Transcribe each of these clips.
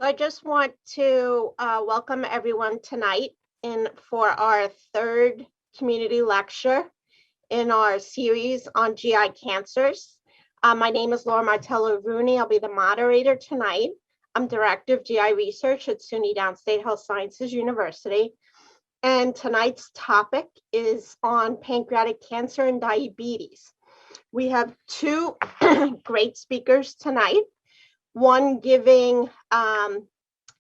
So I just want to welcome everyone tonight for our third community lecture in our series on GI cancers. My name is Laura Martello-Rooney. I'll be the moderator tonight. I'm Director of GI Research at SUNY Downstate Health Sciences University. And tonight's topic is on pancreatic cancer and diabetes. We have two great speakers tonight. One giving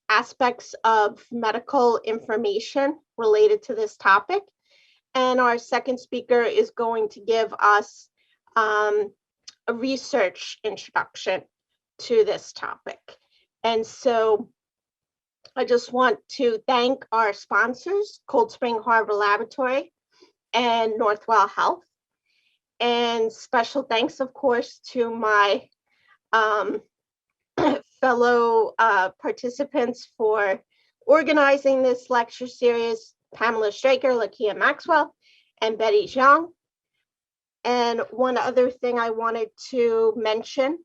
aspects of medical information related to this topic. And our second speaker is going to give us a research introduction to this topic. And so I just want to thank our sponsors, Cold Spring Harbor Laboratory and Northwell Health. And special thanks, of course, to my fellow participants for organizing this lecture series, Pamela Straker, Lakia Maxwell, and Betty Zhang. And one other thing I wanted to mention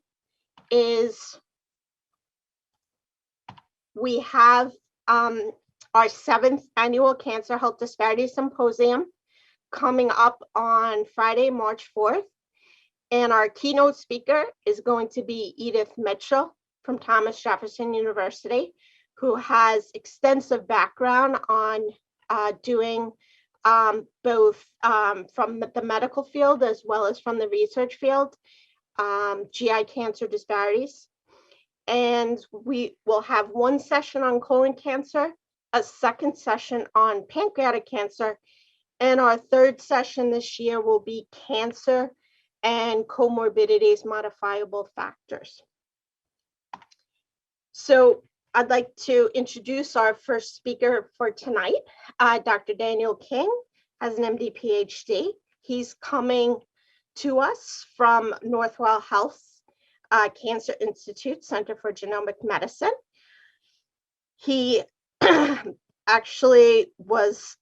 is we have our 7th annual Cancer Health Disparity Symposium coming up on Friday, March 4th. And our keynote speaker is going to be Edith Mitchell from Thomas Jefferson University, who has extensive background on doing both from the medical field as well as from the research field, GI cancer disparities. And we will have one session on colon cancer, a second session on pancreatic cancer, and our third session this year will be cancer and comorbidities, modifiable factors. So I'd like to introduce our first speaker for tonight. Dr. Daniel King has an MD PhD. He's coming to us from Northwell Health Cancer Institute Center for Genomic Medicine. He actually was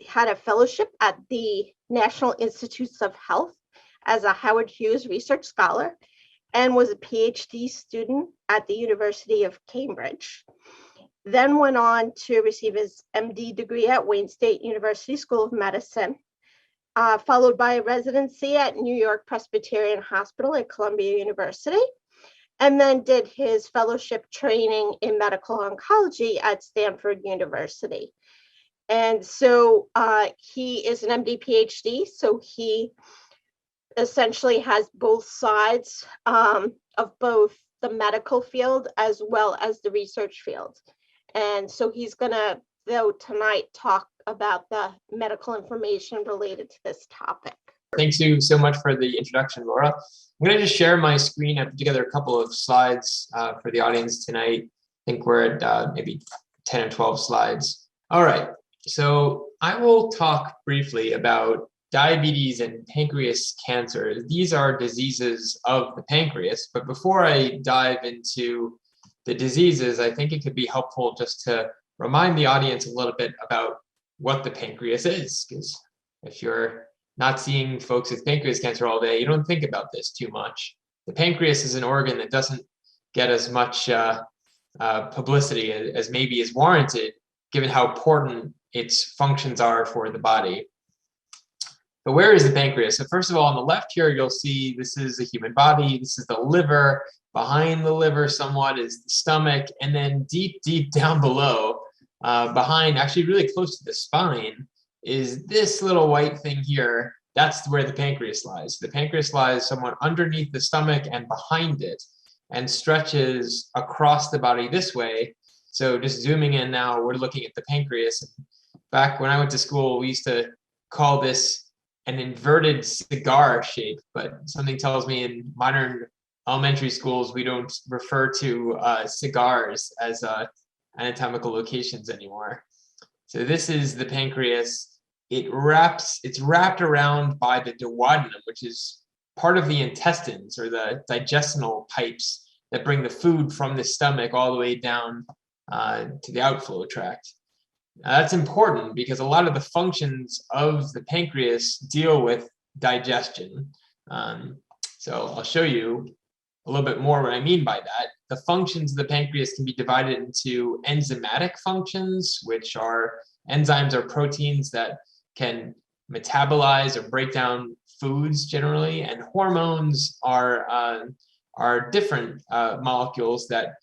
had a fellowship at the National Institutes of Health as a Howard Hughes Research Scholar and was a PhD student at the University of Cambridge. Then went on to receive his MD degree at Wayne State University School of Medicine, followed by a residency at New York Presbyterian Hospital at Columbia University, and then did his fellowship training in medical oncology at Stanford University. And so he is an MD PhD, so he essentially has both sides of both the medical field as well as the research field. And so he's gonna, though, tonight talk about the medical information related to this topic. Thanks you so much for the introduction, Laura. I'm gonna just share my screen. I put together a couple of slides for the audience tonight. I think we're at maybe 10 or 12 slides. All right, so I will talk briefly about diabetes and pancreas cancer. These are diseases of the pancreas, but before I dive into the diseases, I think it could be helpful just to remind the audience a little bit about what the pancreas is, because if you're not seeing folks with pancreas cancer all day, you don't think about this too much. The pancreas is an organ that doesn't get as much publicity as maybe is warranted, given how important its functions are for the body. But where is the pancreas? So first of all, on the left here, you'll see this is the human body. This is the liver. Behind the liver somewhat is the stomach. And then deep, deep down below, behind, actually really close to the spine, is this little white thing here. That's where the pancreas lies. The pancreas lies somewhat underneath the stomach and behind it and stretches across the body this way. So just zooming in now, we're looking at the pancreas. Back when I went to school, we used to call this an inverted cigar shape, but something tells me in modern elementary schools, we don't refer to cigars as anatomical locations anymore. So this is the pancreas. It's wrapped around by the duodenum, which is part of the intestines or the digestional pipes that bring the food from the stomach all the way down to the outflow tract. That's important because a lot of the functions of the pancreas deal with digestion. So I'll show you a little bit more what I mean by that. the functions of the pancreas can be divided into enzymatic functions, which are enzymes or proteins that can metabolize or break down foods generally, and hormones are different molecules that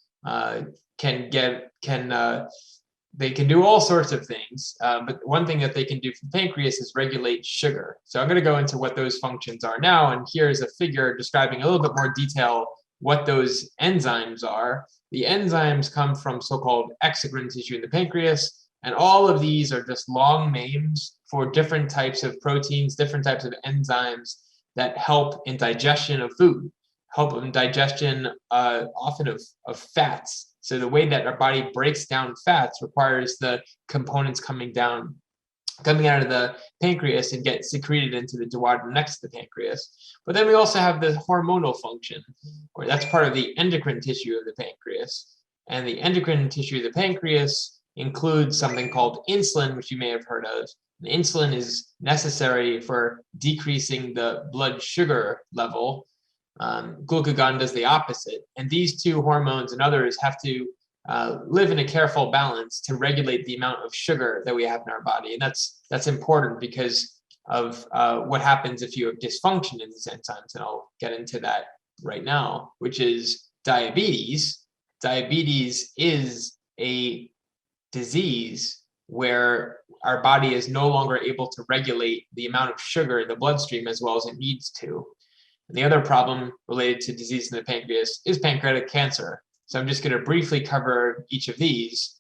they can do all sorts of things, but one thing that they can do for the pancreas is regulate sugar. So I'm going to go into what those functions are now, and here's a figure describing a little bit more detail what those enzymes are. The enzymes come from so-called exocrine tissue in the pancreas, and all of these are just long names for different types of proteins, different types of enzymes that help in digestion of food, help in digestion often of fats. So the way that our body breaks down fats requires the components coming out of the pancreas and get secreted into the duodenum next to the pancreas. But then we also have the hormonal function, or that's part of the endocrine tissue of the pancreas. And the endocrine tissue of the pancreas includes something called insulin, which you may have heard of. And insulin is necessary for decreasing the blood sugar level. Glucagon does the opposite, and these two hormones and others have to live in a careful balance to regulate the amount of sugar that we have in our body, and that's important because of what happens if you have dysfunction in these enzymes, and I'll get into that right now, which is diabetes. Diabetes is a disease where our body is no longer able to regulate the amount of sugar in the bloodstream as well as it needs to. And the other problem related to disease in the pancreas is pancreatic cancer. So I'm just going to briefly cover each of these.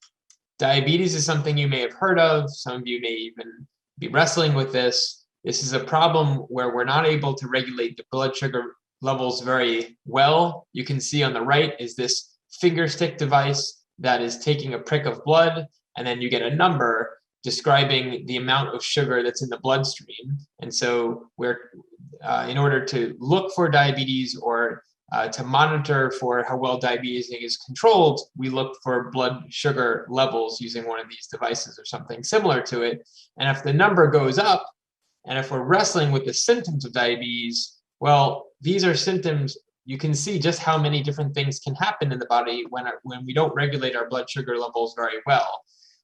Diabetes is something you may have heard of. Some of you may even be wrestling with this. This is a problem where we're not able to regulate the blood sugar levels very well. You can see on the right is this finger stick device that is taking a prick of blood, and then you get a number describing the amount of sugar that's in the bloodstream. And so in order to look for diabetes or to monitor for how well diabetes is controlled, we look for blood sugar levels using one of these devices or something similar to it. And if the number goes up, and if we're wrestling with the symptoms of diabetes, well, these are symptoms. You can see just how many different things can happen in the body when we don't regulate our blood sugar levels very well.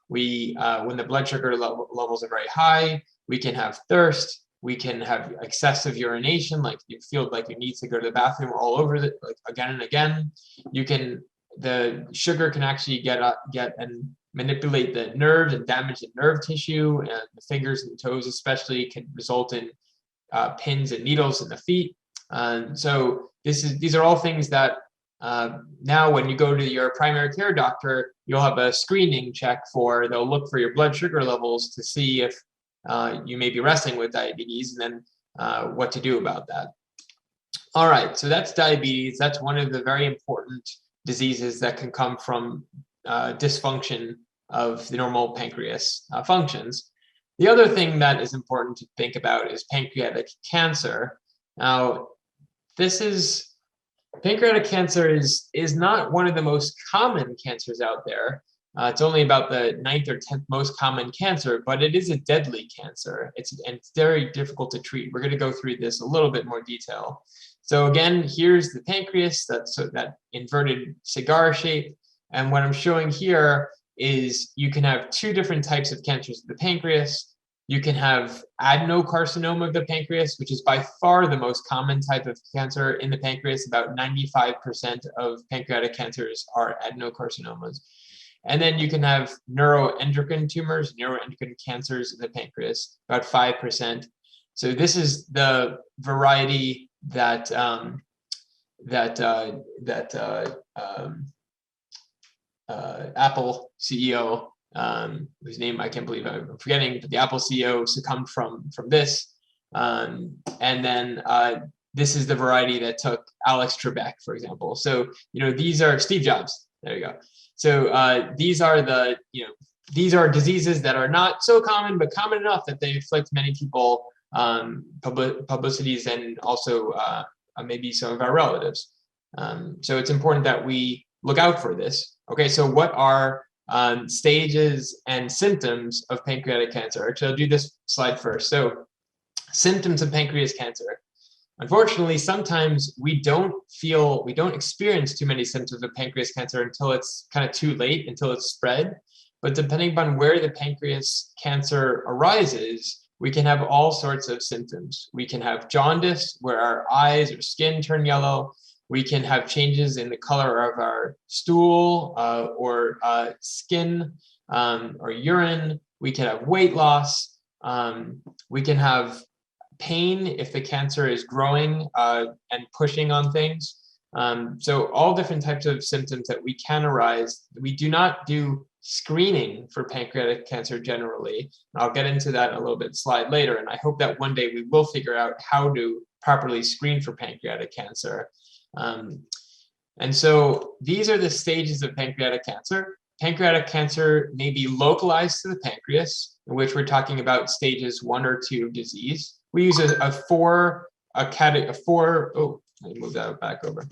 When the blood sugar levels are very high, we can have thirst, we can have excessive urination, like you feel like you need to go to the bathroom all over like again and again. The sugar can actually get and manipulate the nerves and damage the nerve tissue, and the fingers and toes especially can result in pins and needles in the feet. So these are all things that now when you go to your primary care doctor, you'll have a screening check they'll look for your blood sugar levels to see if you may be wrestling with diabetes, and then what to do about that. All right, so that's diabetes. That's one of the very important diseases that can come from dysfunction of the normal pancreas functions. The other thing that is important to think about is pancreatic cancer. Now, pancreatic cancer is not one of the most common cancers out there. It's only about the 9th or 10th most common cancer, but it is a deadly cancer. It's very difficult to treat. We're going to go through this a little bit more detail. So again, here's the pancreas, that inverted cigar shape. And what I'm showing here is you can have two different types of cancers of the pancreas. You can have adenocarcinoma of the pancreas, which is by far the most common type of cancer in the pancreas. About 95% of pancreatic cancers are adenocarcinomas. And then you can have neuroendocrine tumors, neuroendocrine cancers in the pancreas, about 5%. So this is the variety that Apple CEO, whose name I can't believe I'm forgetting, but the Apple CEO succumbed from this. And then this is the variety that took Alex Trebek, for example. So, these are Steve Jobs. There you go. So these are diseases that are not so common, but common enough that they afflict many people, publicities, and also maybe some of our relatives. So it's important that we look out for this. Okay, so what are stages and symptoms of pancreatic cancer? Actually, I'll do this slide first. So symptoms of pancreas cancer. Unfortunately, sometimes we don't experience too many symptoms of pancreas cancer until it's kind of too late, until it's spread. But depending upon where the pancreas cancer arises, we can have all sorts of symptoms. We can have jaundice, where our eyes or skin turn yellow. We can have changes in the color of our stool or skin or urine. We can have weight loss. We can have pain if the cancer is growing and pushing on things. So all different types of symptoms that we can arise. We do not do screening for pancreatic cancer generally. And I'll get into that in a little bit slide later. And I hope that one day we will figure out how to properly screen for pancreatic cancer. And so these are the stages of pancreatic cancer. Pancreatic cancer may be localized to the pancreas, in which we're talking about stages 1 or 2 of disease. We use let me move that back over.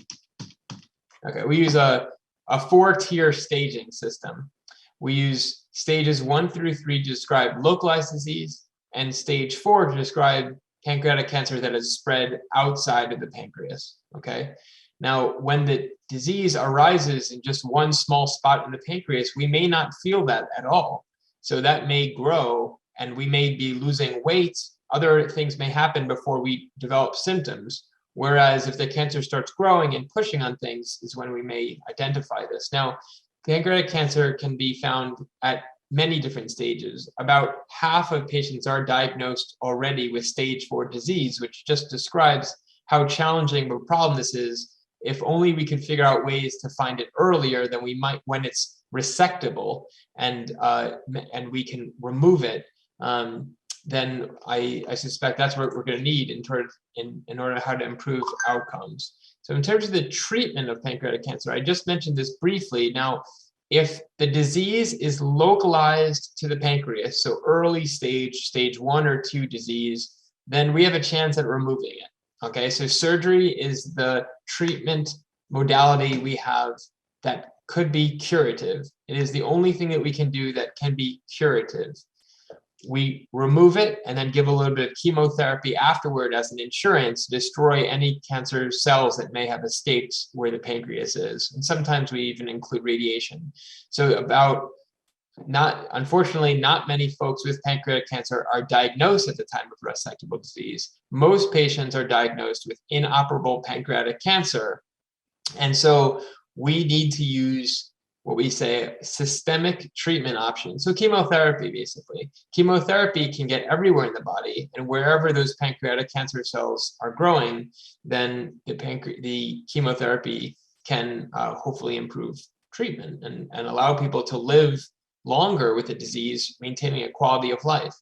Okay, we use a 4-tier staging system. We use stages 1 through 3 to describe localized disease, and stage 4 to describe pancreatic cancer that has spread outside of the pancreas. Okay. Now, when the disease arises in just one small spot in the pancreas, we may not feel that at all. So that may grow, and we may be losing weight. Other things may happen before we develop symptoms. Whereas if the cancer starts growing and pushing on things is when we may identify this. Now, pancreatic cancer can be found at many different stages. About half of patients are diagnosed already with stage 4 disease, which just describes how challenging of a problem this is. If only we could figure out ways to find it earlier than we might when it's resectable and we can remove it, then I suspect that's what we're going to need in order how to improve outcomes. So in terms of the treatment of pancreatic cancer, I just mentioned this briefly. Now, if the disease is localized to the pancreas, so early stage 1 or 2 disease, then we have a chance at removing it. Okay, so surgery is the treatment modality we have that could be curative. It is the only thing that we can do that can be curative. We remove it and then give a little bit of chemotherapy afterward as an insurance to destroy any cancer cells that may have escaped where the pancreas is. And sometimes we even include radiation. So unfortunately, not many folks with pancreatic cancer are diagnosed at the time of resectable disease. Most patients are diagnosed with inoperable pancreatic cancer. And so we need to use what we say systemic treatment options. So chemotherapy, basically. Chemotherapy can get everywhere in the body, and wherever those pancreatic cancer cells are growing, then the chemotherapy can hopefully improve treatment and allow people to live longer with the disease, maintaining a quality of life.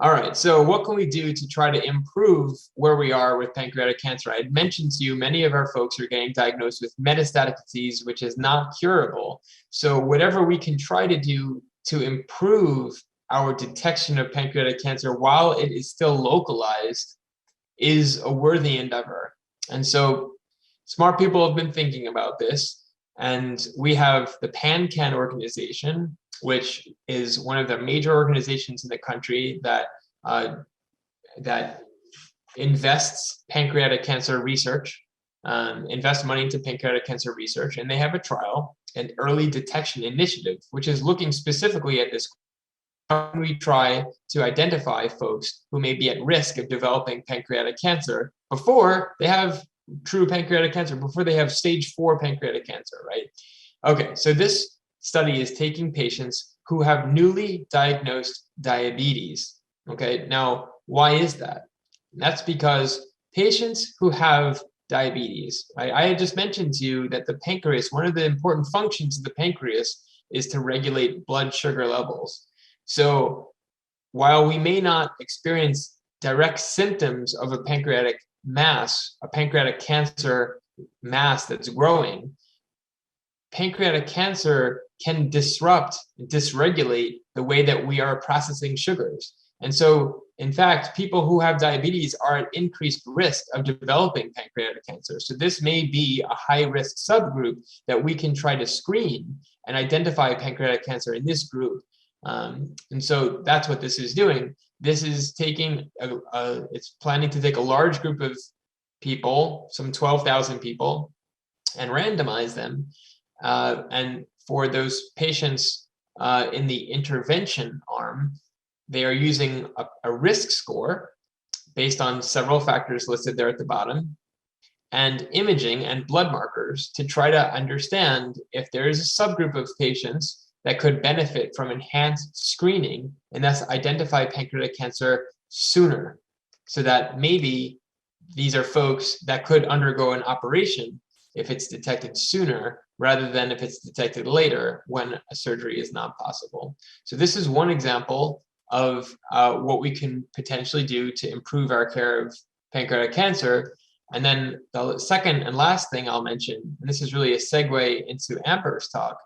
All right, so what can we do to try to improve where we are with pancreatic cancer? I had mentioned to you, many of our folks are getting diagnosed with metastatic disease, which is not curable. So whatever we can try to do to improve our detection of pancreatic cancer while it is still localized is a worthy endeavor. And so smart people have been thinking about this. And we have the PanCan organization, which is one of the major organizations in the country that invests pancreatic cancer research, invests money into pancreatic cancer research, and they have a trial, an early detection initiative, which is looking specifically at this. How can we try to identify folks who may be at risk of developing pancreatic cancer before they have true pancreatic cancer, before they have stage 4 pancreatic cancer, right? Okay, so this study is taking patients who have newly diagnosed diabetes. Okay, now why is that? That's because patients who have diabetes, right? I had just mentioned to you that the pancreas, one of the important functions of the pancreas is to regulate blood sugar levels. So while we may not experience direct symptoms of a pancreatic mass, a pancreatic cancer mass that's growing, pancreatic cancer can disrupt, dysregulate the way that we are processing sugars. And so, in fact, people who have diabetes are at increased risk of developing pancreatic cancer. So this may be a high-risk subgroup that we can try to screen and identify pancreatic cancer in this group. And so that's what this is doing. This is taking, it's planning to take a large group of people, some 12,000 people, and randomize them. And for those patients in the intervention arm, they are using a risk score based on several factors listed there at the bottom, and imaging and blood markers to try to understand if there is a subgroup of patients that could benefit from enhanced screening and thus identify pancreatic cancer sooner, so that maybe these are folks that could undergo an operation if it's detected sooner rather than if it's detected later when a surgery is not possible. So this is one example of what we can potentially do to improve our care of pancreatic cancer. And then the second and last thing I'll mention, and this is really a segue into Amber's talk,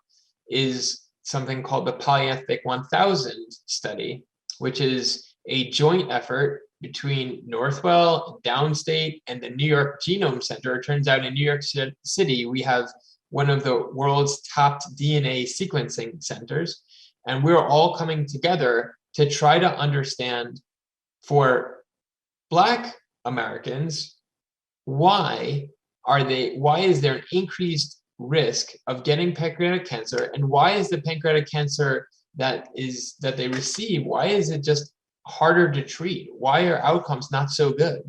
is something called the Polyethic 1000 study, which is a joint effort between Northwell, Downstate, and the New York Genome Center. It turns out in New York City, we have one of the world's top DNA sequencing centers, and we're all coming together to try to understand for Black Americans, why is there an increased risk of getting pancreatic cancer, and why is the pancreatic cancer that they receive, why is it just harder to treat? Why are outcomes not so good?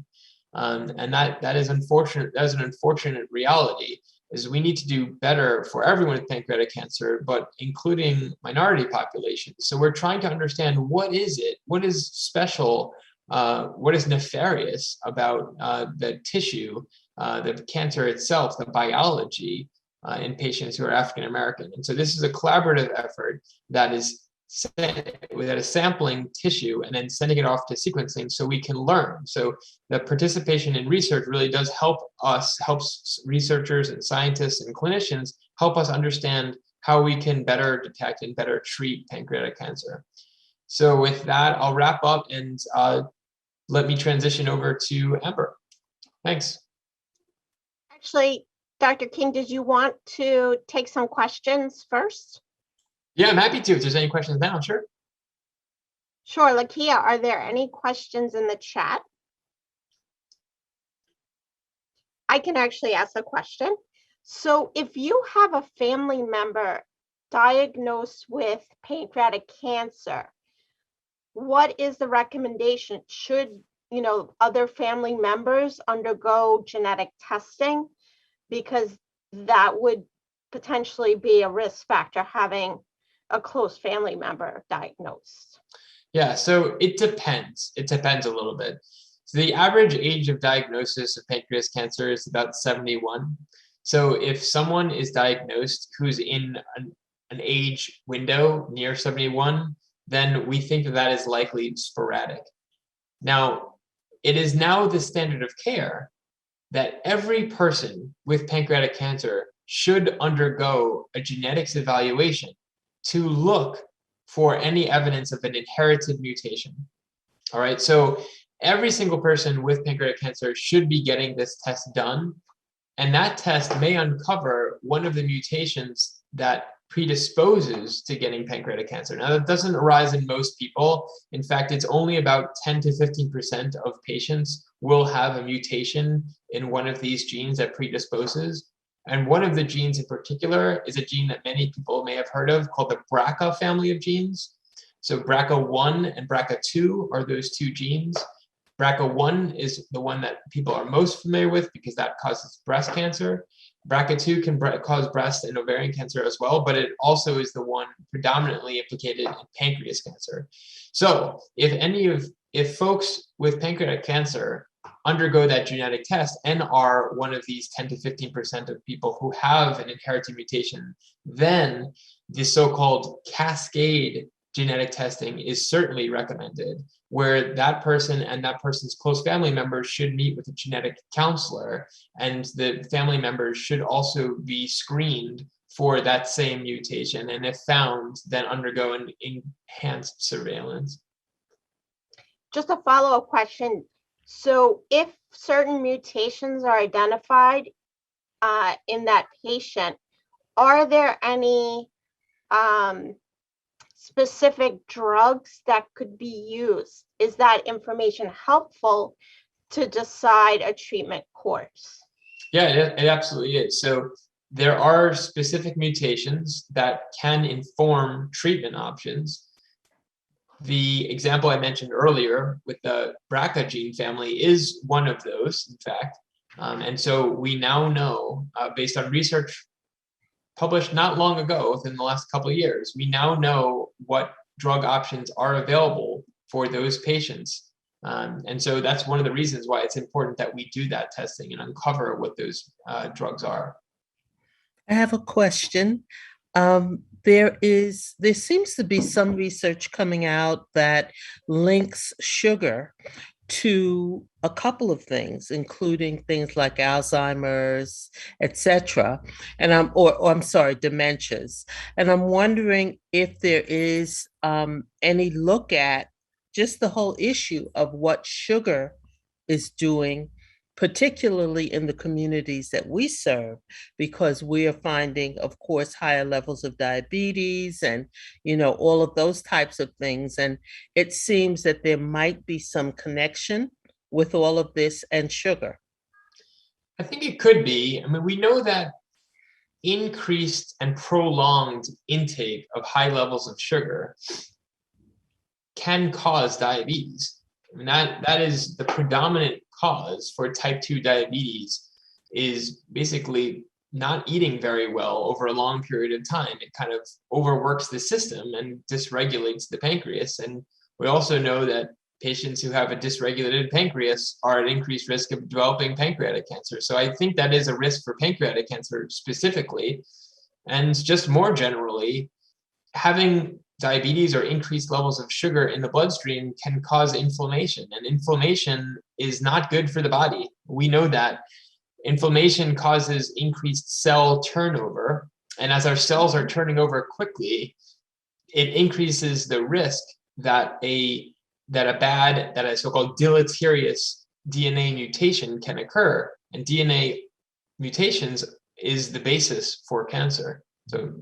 And that is unfortunate. That is an unfortunate reality. Is we need to do better for everyone with pancreatic cancer, but including minority populations. So we're trying to understand what is it, what is special, what is nefarious about the tissue, the cancer itself, the biology in patients who are African American. And so this is a collaborative effort that is sampling tissue and then sending it off to sequencing so we can learn. So the participation in research really does helps researchers and scientists and clinicians help us understand how we can better detect and better treat pancreatic cancer. So with that, I'll wrap up and let me transition over to Amber. Thanks. Actually, Dr. King, did you want to take some questions first? Yeah, I'm happy to. If there's any questions now, sure. Sure. Lakia, are there any questions in the chat? I can actually ask a question. So if you have a family member diagnosed with pancreatic cancer, what is the recommendation? Should, other family members undergo genetic testing? Because that would potentially be a risk factor, having a close family member diagnosed. Yeah, so it depends. It depends a little bit. So the average age of diagnosis of pancreas cancer is about 71. So if someone is diagnosed who's in an age window near 71, then we think that is likely sporadic. Now, it is now the standard of care that every person with pancreatic cancer should undergo a genetics evaluation to look for any evidence of an inherited mutation. All right, so every single person with pancreatic cancer should be getting this test done, and that test may uncover one of the mutations that predisposes to getting pancreatic cancer. Now, that doesn't arise in most people. In fact, it's only about 10 to 15% of patients will have a mutation in one of these genes that predisposes. And one of the genes in particular is a gene that many people may have heard of called the Braca family of genes. So BRCA1 and BRCA2 are those two genes. BRCA1 is the one that people are most familiar with because that causes breast cancer. BRCA2 can cause breast and ovarian cancer as well, but it also is the one predominantly implicated in pancreas cancer. So if folks with pancreatic cancer undergo that genetic test and are one of these 10 to 15% of people who have an inherited mutation, then the so-called cascade genetic testing is certainly recommended, where that person and that person's close family members should meet with a genetic counselor, and the family members should also be screened for that same mutation, and if found, then undergo an enhanced surveillance. Just a follow-up question. So if certain mutations are identified in that patient, are there any specific drugs that could be used? Is that information helpful to decide a treatment course? Yeah, it absolutely is. So there are specific mutations that can inform treatment options. The example I mentioned earlier with the Braca gene family is one of those, in fact. And so we now know, based on research published not long ago, within the last couple of years, we now know what drug options are available for those patients. And so that's one of the reasons why it's important that we do that testing and uncover what those drugs are. I have a question. There seems to be some research coming out that links sugar to a couple of things, including things like Alzheimer's, etc. And I'm sorry, dementias. And I'm wondering if there is any look at just the whole issue of what sugar is doing, particularly in the communities that we serve, because we are finding, of course, higher levels of diabetes and, all of those types of things. And it seems that there might be some connection with all of this and sugar. I think it could be. I mean, we know that increased and prolonged intake of high levels of sugar can cause diabetes. I mean, that is the predominant cause for type 2 diabetes, is basically not eating very well over a long period of time. It kind of overworks the system and dysregulates the pancreas. And we also know that patients who have a dysregulated pancreas are at increased risk of developing pancreatic cancer. So I think that is a risk for pancreatic cancer specifically. And just more generally, having diabetes or increased levels of sugar in the bloodstream can cause inflammation, and inflammation is not good for the body. We know that. Inflammation causes increased cell turnover, and as our cells are turning over quickly, it increases the risk that a so-called deleterious DNA mutation can occur, and DNA mutations is the basis for cancer. So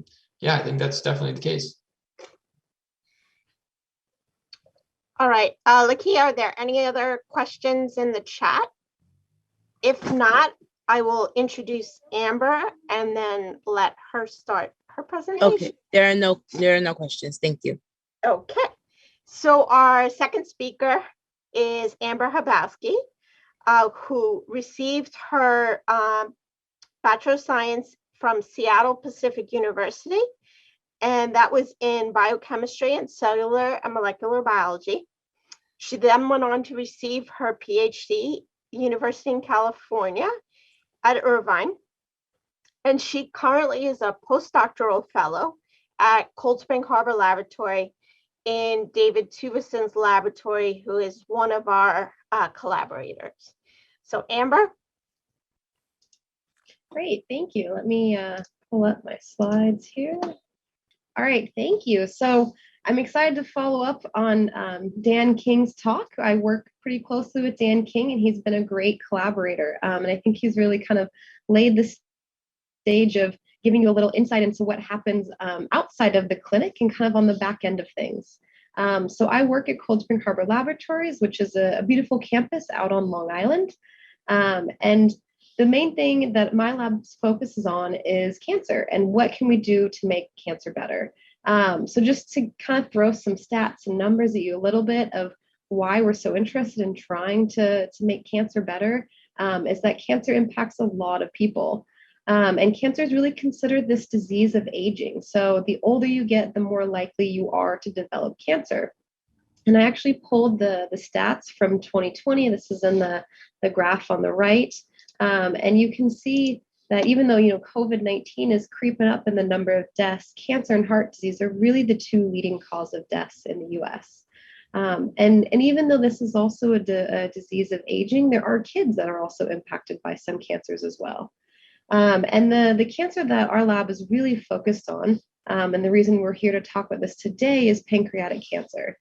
yeah, I think that's definitely the case. All right, Lakia, are there any other questions in the chat? If not, I will introduce Amber and then let her start her presentation. Okay, there are no questions. Thank you. Okay, so our second speaker is Amber Hubowski, who received her Bachelor of Science from Seattle Pacific University, and that was in biochemistry and cellular and molecular biology. She then went on to receive her PhD, University in California at Irvine, and she currently is a postdoctoral fellow at Cold Spring Harbor Laboratory in David Tuveson's laboratory, who is one of our collaborators. So Amber. Great, thank you. Let me pull up my slides here. All right, thank you. So I'm excited to follow up on Dan King's talk. I work pretty closely with Dan King, and he's been a great collaborator. And I think he's really kind of laid the stage of giving you a little insight into what happens outside of the clinic and kind of on the back end of things. So I work at Cold Spring Harbor Laboratories, which is a beautiful campus out on Long Island. And the main thing that my lab focuses on is cancer and what can we do to make cancer better. So just to kind of throw some stats and numbers at you a little bit of why we're so interested in trying to make cancer better is that cancer impacts a lot of people. And cancer is really considered this disease of aging. So the older you get, the more likely you are to develop cancer. And I actually pulled the stats from 2020. This is in the graph on the right. And you can see that even though, COVID-19 is creeping up in the number of deaths, cancer and heart disease are really the two leading cause of deaths in the US. And even though this is also a disease of aging, there are kids that are also impacted by some cancers as well. And the cancer that our lab is really focused on, and the reason we're here to talk about this today, is pancreatic cancer.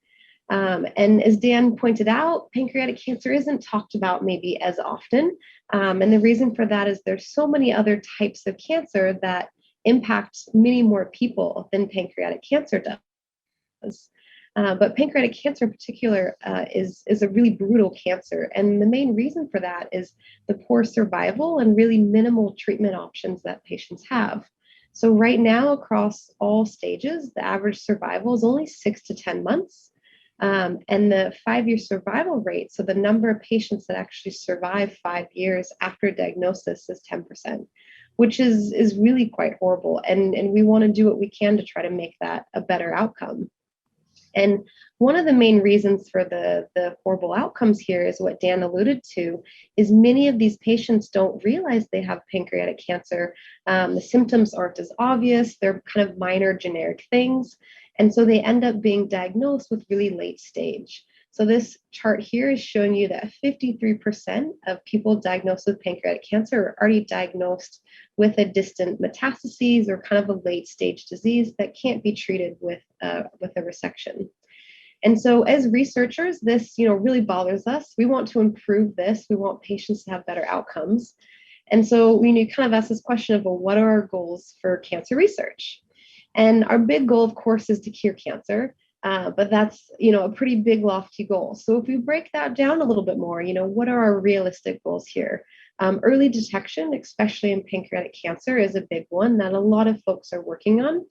And as Dan pointed out, pancreatic cancer isn't talked about maybe as often. And the reason for that is there's so many other types of cancer that impact many more people than pancreatic cancer does. But pancreatic cancer in particular is a really brutal cancer. And the main reason for that is the poor survival and really minimal treatment options that patients have. So right now, across all stages, the average survival is only 6 to 10 months. And the 5-year survival rate, so the number of patients that actually survive 5 years after diagnosis, is 10%, which is really quite horrible. And we want to do what we can to try to make that a better outcome. And one of the main reasons for the horrible outcomes here is what Dan alluded to, is many of these patients don't realize they have pancreatic cancer. The symptoms aren't as obvious. They're kind of minor generic things. And so they end up being diagnosed with really late stage. So this chart here is showing you that 53% of people diagnosed with pancreatic cancer are already diagnosed with a distant metastases or kind of a late stage disease that can't be treated with a resection. And so as researchers, this really bothers us. We want to improve this. We want patients to have better outcomes. And so we need to kind of ask this question of, well, what are our goals for cancer research? And our big goal, of course, is to cure cancer. But that's, a pretty big, lofty goal. So if we break that down a little bit more, what are our realistic goals here? Early detection, especially in pancreatic cancer, is a big one that a lot of folks are working on.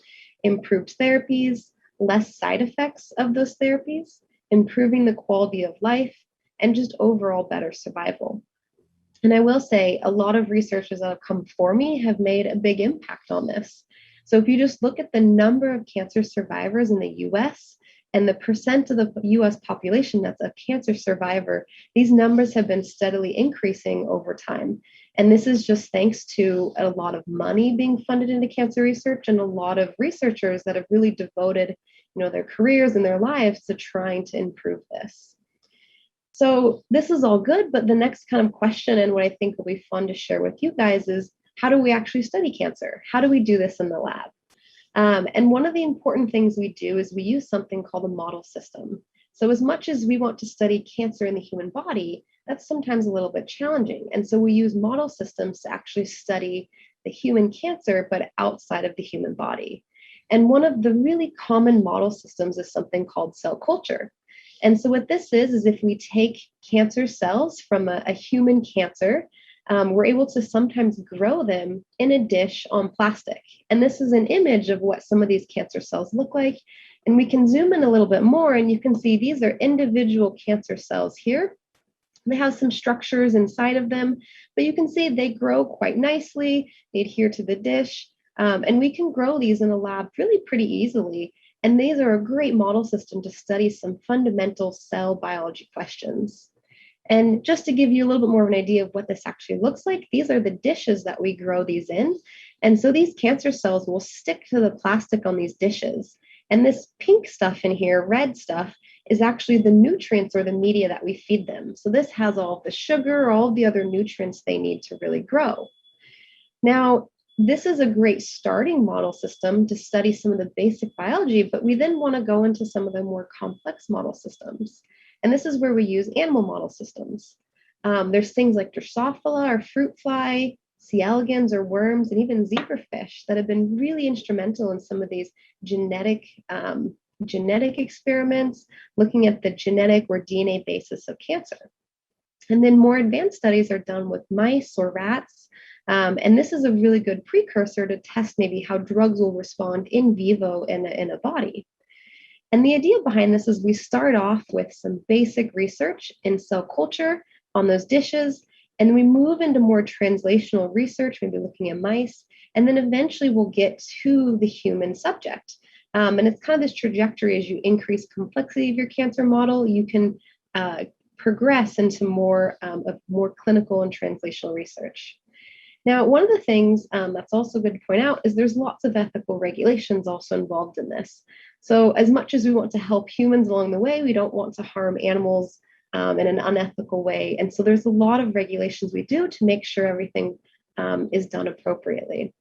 Improved therapies, less side effects of those therapies, improving the quality of life, and just overall better survival. And I will say a lot of researchers that have come before me have made a big impact on this. So if you just look at the number of cancer survivors in the US and the percent of the US population that's a cancer survivor, these numbers have been steadily increasing over time. And this is just thanks to a lot of money being funded into cancer research and a lot of researchers that have really devoted, their careers and their lives to trying to improve this. So this is all good, but the next kind of question and what I think will be fun to share with you guys is, how do we actually study cancer? How do we do this in the lab? And one of the important things we do is we use something called a model system. So as much as we want to study cancer in the human body, that's sometimes a little bit challenging. And so we use model systems to actually study the human cancer, but outside of the human body. And one of the really common model systems is something called cell culture. And so what this is if we take cancer cells from a human cancer, we're able to sometimes grow them in a dish on plastic. And this is an image of what some of these cancer cells look like. And we can zoom in a little bit more and you can see these are individual cancer cells here. They have some structures inside of them, but you can see they grow quite nicely. They adhere to the dish. And we can grow these in a lab really pretty easily. And these are a great model system to study some fundamental cell biology questions. And just to give you a little bit more of an idea of what this actually looks like, these are the dishes that we grow these in. And so these cancer cells will stick to the plastic on these dishes. And this pink stuff in here, red stuff, is actually the nutrients or the media that we feed them. So this has all of the sugar, all of the other nutrients they need to really grow. Now, this is a great starting model system to study some of the basic biology, but we then want to go into some of the more complex model systems. And this is where we use animal model systems. There's things like Drosophila or fruit fly, C. elegans or worms, and even zebrafish that have been really instrumental in some of these genetic experiments, looking at the genetic or DNA basis of cancer. And then more advanced studies are done with mice or rats. And this is a really good precursor to test maybe how drugs will respond in vivo in a body. And the idea behind this is we start off with some basic research in cell culture on those dishes, and we move into more translational research, maybe looking at mice, and then eventually we'll get to the human subject. And it's kind of this trajectory as you increase complexity of your cancer model, you can progress into more clinical and translational research. Now, one of the things that's also good to point out is there's lots of ethical regulations also involved in this. So as much as we want to help humans along the way, we don't want to harm animals in an unethical way. And so there's a lot of regulations we do to make sure everything is done appropriately.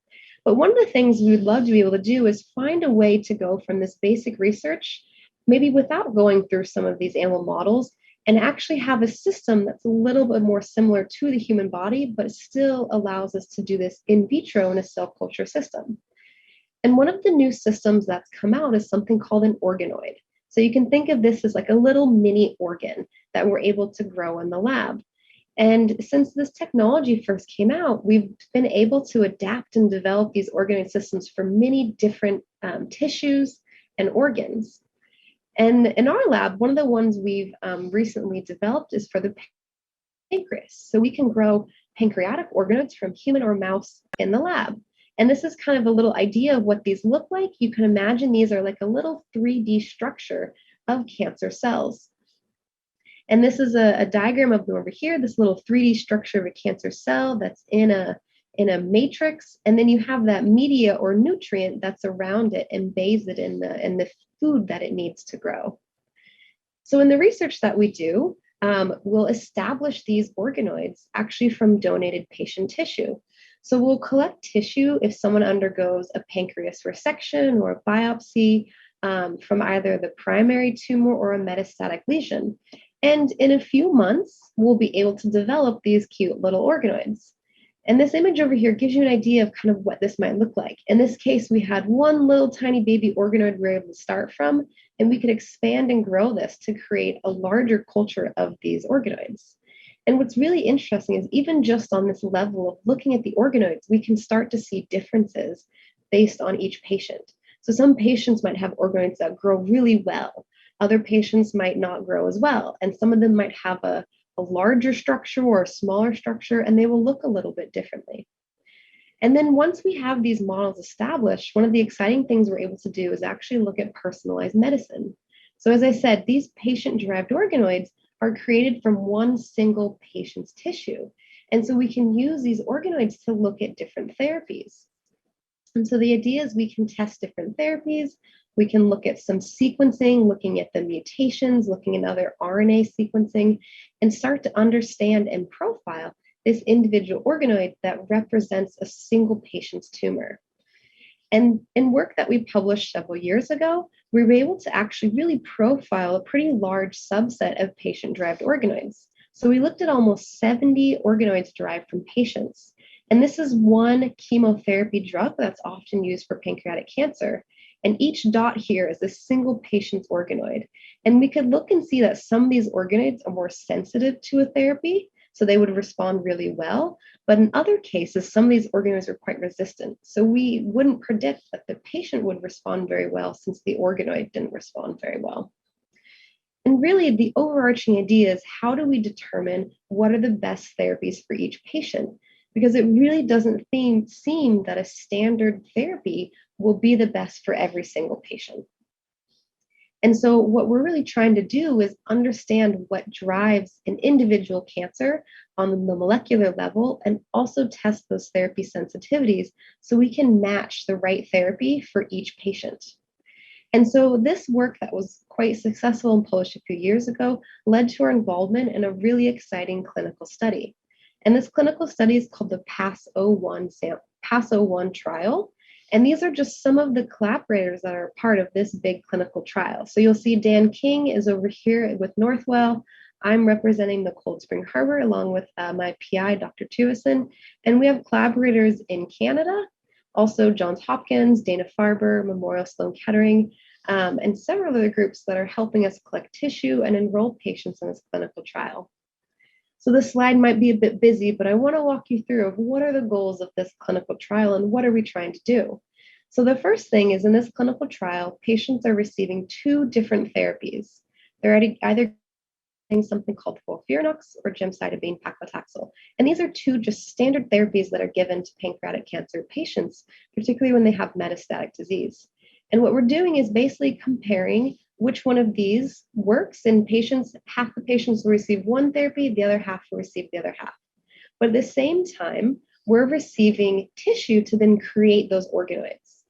But one of the things we would love to be able to do is find a way to go from this basic research, maybe without going through some of these animal models, and actually have a system that's a little bit more similar to the human body, but still allows us to do this in vitro in a cell culture system. And one of the new systems that's come out is something called an organoid. So you can think of this as like a little mini organ that we're able to grow in the lab. And since this technology first came out, we've been able to adapt and develop these organoid systems for many different tissues and organs. And in our lab, one of the ones we've recently developed is for the pancreas. So we can grow pancreatic organoids from human or mouse in the lab. And this is kind of a little idea of what these look like. You can imagine these are like a little 3D structure of cancer cells. And this is a diagram of them over here, this little 3D structure of a cancer cell that's in a matrix. And then you have that media or nutrient that's around it and bathes it in the food that it needs to grow. So in the research that we do, we'll establish these organoids actually from donated patient tissue. So we'll collect tissue if someone undergoes a pancreas resection or a biopsy from either the primary tumor or a metastatic lesion. And in a few months, we'll be able to develop these cute little organoids. And this image over here gives you an idea of kind of what this might look like. In this case, we had one little tiny baby organoid we were able to start from, and we could expand and grow this to create a larger culture of these organoids. And what's really interesting is even just on this level of looking at the organoids, we can start to see differences based on each patient. So some patients might have organoids that grow really well. Other patients might not grow as well. And some of them might have a larger structure or a smaller structure, and they will look a little bit differently. And then once we have these models established, one of the exciting things we're able to do is actually look at personalized medicine. So as I said, these patient-derived organoids are created from one single patient's tissue. And so we can use these organoids to look at different therapies. And so the idea is we can test different therapies. We can look at some sequencing, looking at the mutations, looking at other RNA sequencing, and start to understand and profile this individual organoid that represents a single patient's tumor. And in work that we published several years ago, we were able to actually really profile a pretty large subset of patient-derived organoids. So we looked at almost 70 organoids derived from patients. And this is one chemotherapy drug that's often used for pancreatic cancer. And each dot here is a single patient's organoid. And we could look and see that some of these organoids are more sensitive to a therapy, so they would respond really well. But in other cases, some of these organoids are quite resistant. So we wouldn't predict that the patient would respond very well since the organoid didn't respond very well. And really, the overarching idea is how do we determine what are the best therapies for each patient? Because it really doesn't seem that a standard therapy will be the best for every single patient. And so what we're really trying to do is understand what drives an individual cancer on the molecular level and also test those therapy sensitivities so we can match the right therapy for each patient. And so this work that was quite successful and published a few years ago led to our involvement in a really exciting clinical study. And this clinical study is called the PAS-01 trial. And these are just some of the collaborators that are part of this big clinical trial. So you'll see Dan King is over here with Northwell. I'm representing the Cold Spring Harbor along with my PI, Dr. Tewison. And we have collaborators in Canada, also Johns Hopkins, Dana-Farber, Memorial Sloan Kettering, and several other groups that are helping us collect tissue and enroll patients in this clinical trial. So this slide might be a bit busy, but I want to walk you through what are the goals of this clinical trial and what are we trying to do? So the first thing is in this clinical trial, patients are receiving two different therapies. They're either getting something called FOLFIRINOX or gemcitabine paclitaxel. And these are two just standard therapies that are given to pancreatic cancer patients, particularly when they have metastatic disease. And what we're doing is basically comparing which one of these works in patients. Half the patients will receive one therapy, the other half will receive the other half. But at the same time, we're receiving tissue to then create those organoids.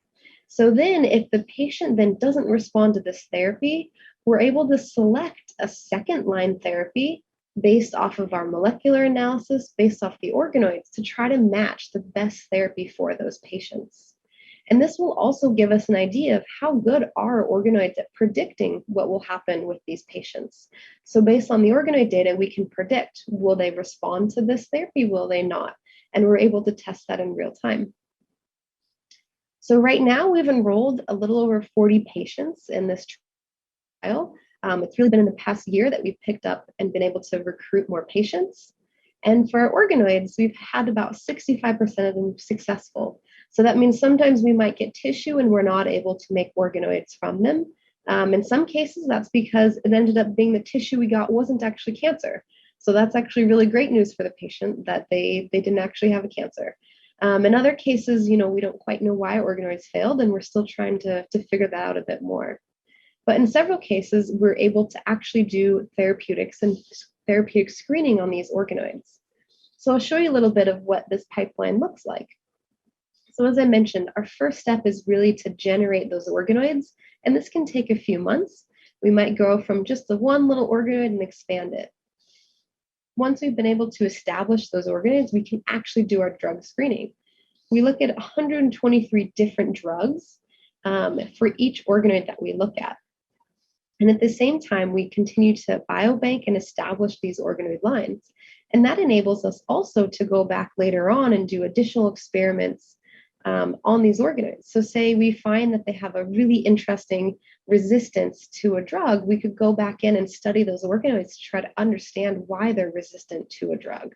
So then if the patient then doesn't respond to this therapy, we're able to select a second line therapy based off of our molecular analysis, based off the organoids to try to match the best therapy for those patients. And this will also give us an idea of how good are organoids at predicting what will happen with these patients. So based on the organoid data, we can predict, will they respond to this therapy, will they not? And we're able to test that in real time. So right now we've enrolled a little over 40 patients in this It's really been in the past year that we've picked up and been able to recruit more patients. And for our organoids, we've had about 65% of them successful. So that means sometimes we might get tissue and we're not able to make organoids from them. In some cases, that's because it ended up being the tissue we got wasn't actually cancer. So that's actually really great news for the patient that they didn't actually have a cancer. In other cases, we don't quite know why organoids failed, and we're still trying to figure that out a bit more. But in several cases, we're able to actually do therapeutics and therapeutic screening on these organoids. So I'll show you a little bit of what this pipeline looks like. So as I mentioned, our first step is really to generate those organoids, and this can take a few months. We might go from just the one little organoid and expand it. Once we've been able to establish those organoids, we can actually do our drug screening. We look at 123 different drugs for each organoid that we look at. And at the same time, we continue to biobank and establish these organoid lines. And that enables us also to go back later on and do additional experiments on these organoids. So say we find that they have a really interesting resistance to a drug, we could go back in and study those organoids to try to understand why they're resistant to a drug.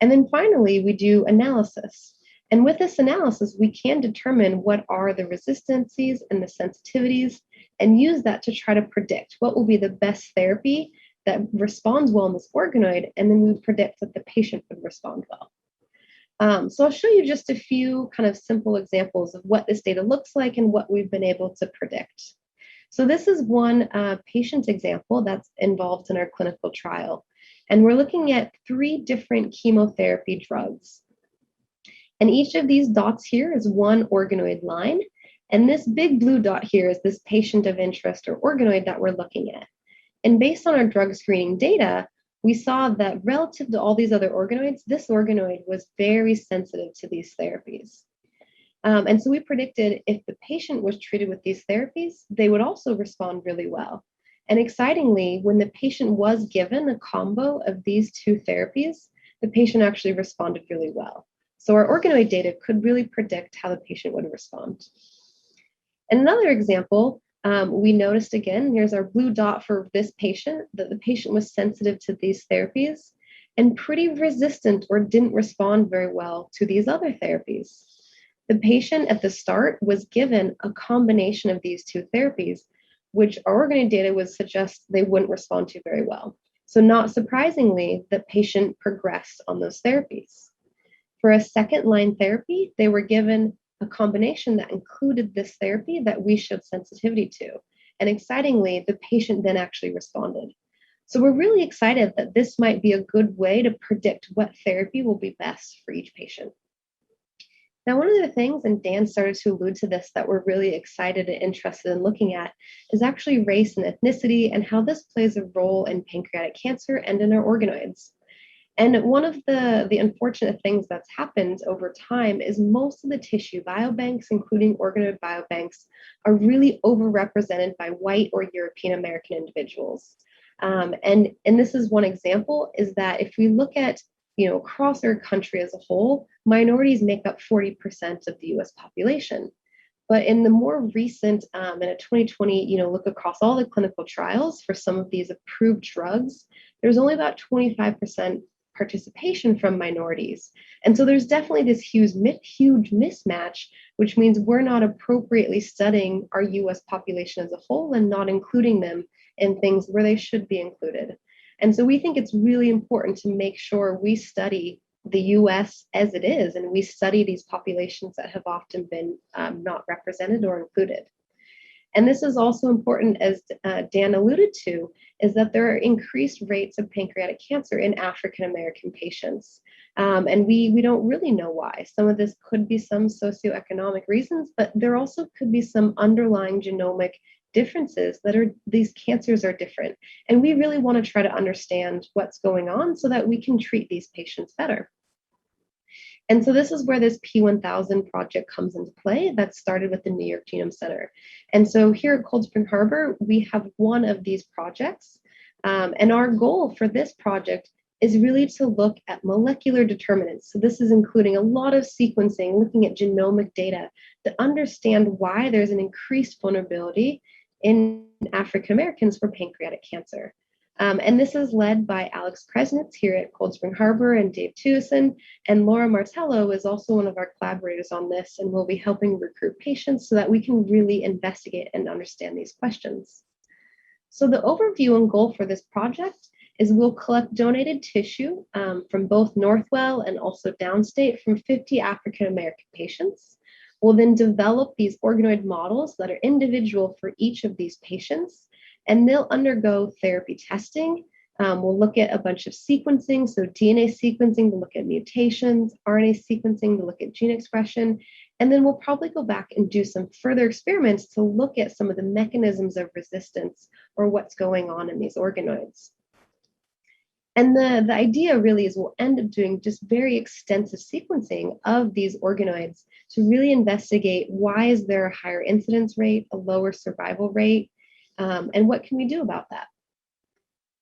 And then finally, we do analysis. And with this analysis, we can determine what are the resistances and the sensitivities and use that to try to predict what will be the best therapy that responds well in this organoid, and then we predict that the patient would respond well. So I'll show you just a few kind of simple examples of what this data looks like and what we've been able to predict. So this is one patient example that's involved in our clinical trial. And we're looking at 3 different chemotherapy drugs. And each of these dots here is one organoid line. And this big blue dot here is this patient of interest or organoid that we're looking at. And based on our drug screening data, we saw that relative to all these other organoids, this organoid was very sensitive to these therapies. And so we predicted if the patient was treated with these therapies, they would also respond really well. And excitingly, when the patient was given a combo of these 2 therapies, the patient actually responded really well. So our organoid data could really predict how the patient would respond. And another example, we noticed again, here's our blue dot for this patient, that the patient was sensitive to these therapies and pretty resistant or didn't respond very well to these other therapies. The patient at the start was given a combination of these 2 therapies, which our organoid data would suggest they wouldn't respond to very well. So not surprisingly, the patient progressed on those therapies. For a second-line therapy, they were given a combination that included this therapy that we showed sensitivity to. And excitingly, the patient then actually responded. So we're really excited that this might be a good way to predict what therapy will be best for each patient. Now, one of the things, and Dan started to allude to this, that we're really excited and interested in looking at is actually race and ethnicity and how this plays a role in pancreatic cancer and in our organoids. And one of the unfortunate things that's happened over time is most of the tissue biobanks, including organoid biobanks, are really overrepresented by white or European American individuals. And this is one example, is that if we look at across our country as a whole, minorities make up 40% of the US population. But in the more recent, in a 2020, look across all the clinical trials for some of these approved drugs, there's only about 25% participation from minorities. And so there's definitely this huge mismatch, which means we're not appropriately studying our US population as a whole and not including them in things where they should be included. And so we think it's really important to make sure we study the US as it is, and we study these populations that have often been not represented or included. And this is also important, as Dan alluded to, is that there are increased rates of pancreatic cancer in African American patients. And we don't really know why. Some of this could be some socioeconomic reasons, but there also could be some underlying genomic differences these cancers are different. And we really want to try to understand what's going on so that we can treat these patients better. And so this is where this P1000 project comes into play that started with the New York Genome Center. And so here at Cold Spring Harbor, we have one of these projects. And our goal for this project is really to look at molecular determinants. So this is including a lot of sequencing, looking at genomic data to understand why there's an increased vulnerability in African Americans for pancreatic cancer. And this is led by Alex Kresnitz here at Cold Spring Harbor and Dave Tuason. And Laura Martello is also one of our collaborators on this and will be helping recruit patients so that we can really investigate and understand these questions. So the overview and goal for this project is we'll collect donated tissue from both Northwell and also Downstate from 50 African American patients. We'll then develop these organoid models that are individual for each of these patients, and they'll undergo therapy testing. We'll look at a bunch of sequencing, so DNA sequencing to look at mutations, RNA sequencing to look at gene expression, and then we'll probably go back and do some further experiments to look at some of the mechanisms of resistance or what's going on in these organoids. And the idea really is we'll end up doing just very extensive sequencing of these organoids to really investigate why is there a higher incidence rate, a lower survival rate, and what can we do about that?